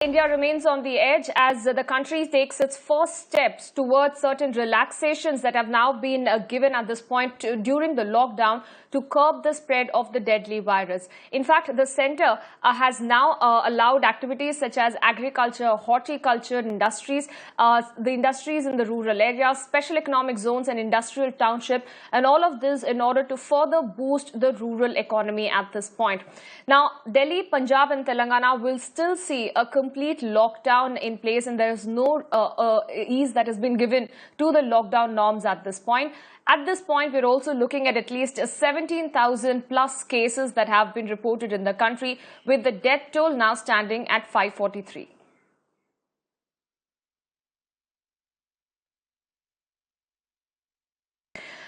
India remains on the edge as the country takes its first steps towards certain relaxations that have now been given at this point during the lockdown to curb the spread of the deadly virus. In fact, the centre has now allowed activities such as agriculture, horticulture, industries, the industries in the rural areas, special economic zones and industrial township, and all of this in order to further boost the rural economy at this point. Now, Delhi, Punjab and Telangana will still see a complete lockdown in place, and there is no ease that has been given to the lockdown norms at this point. At this point, we're also looking at least 17,000 plus cases that have been reported in the country, with the death toll now standing at 543.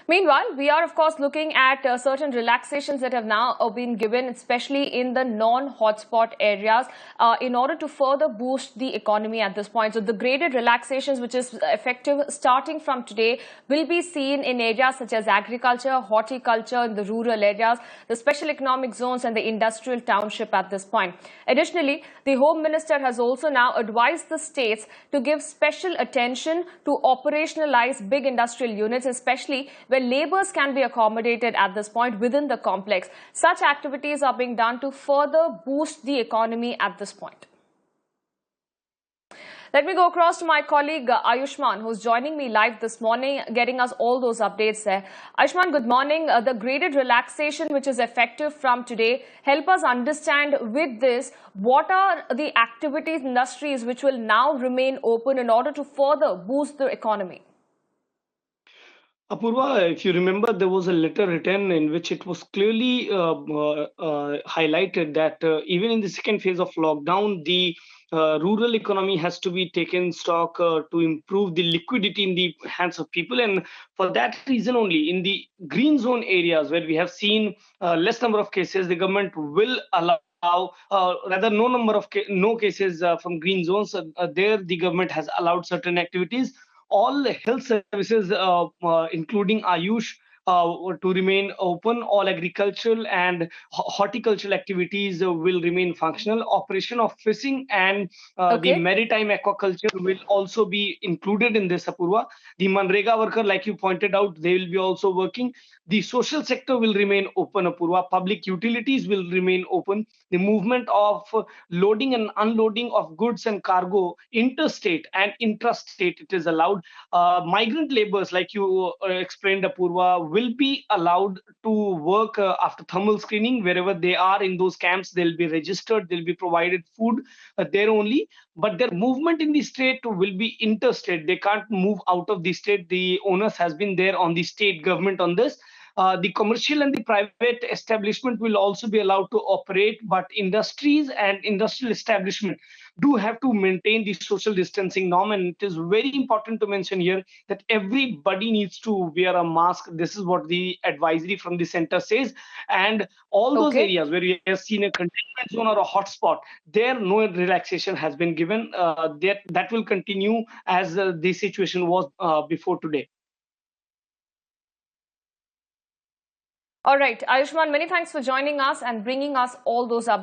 Meanwhile, we are of course looking at certain relaxations that have now been given, especially in the non-hotspot areas, in order to further boost the economy at this point. So the graded relaxations, which is effective starting from today, will be seen in areas such as agriculture, horticulture, in the rural areas, the special economic zones and the industrial township at this point. Additionally, the Home Minister has also now advised the states to give special attention to operationalize big industrial units, especially where labours can be accommodated at this point within the complex. Such activities are being done to further boost the economy at this point. Let me go across to my colleague Ayushman, who's joining me live this morning, getting us all those updates there. Ayushman, good morning. The graded relaxation, which is effective from today, help us understand with this, what are the activities, industries which will now remain open in order to further boost the economy? Apurva, if you remember, there was a letter written in which it was clearly highlighted that even in the second phase of lockdown, the rural economy has to be taken stock to improve the liquidity in the hands of people. And for that reason only, in the green zone areas where we have seen less number of cases, the government will allow rather no cases from green zones. There the government has allowed certain activities. All health services, including Ayush, to remain open. All agricultural and horticultural activities will remain functional. Operation of fishing and the maritime aquaculture will also be included in this, Apurva. The Manrega worker, like you pointed out, they will be also working. The social sector will remain open, Apurva. Public utilities will remain open. The movement of loading and unloading of goods and cargo interstate and intrastate, it is allowed. Migrant laborers, like you explained, Apurva, will be allowed to work after thermal screening wherever they are in those camps. They'll be registered, they'll be provided food there only, but their movement in the state will be interstate. They can't move out of the state. The onus has been there on the state government on this. The commercial and the private establishment will also be allowed to operate, but industries and industrial establishment do have to maintain the social distancing norm. And it is very important to mention here that everybody needs to wear a mask. This is what the advisory from the center says. And all those areas where you have seen a containment zone or a hotspot, there no relaxation has been given. That will continue as the situation was before today. All right, Ayushman, many thanks for joining us and bringing us all those updates.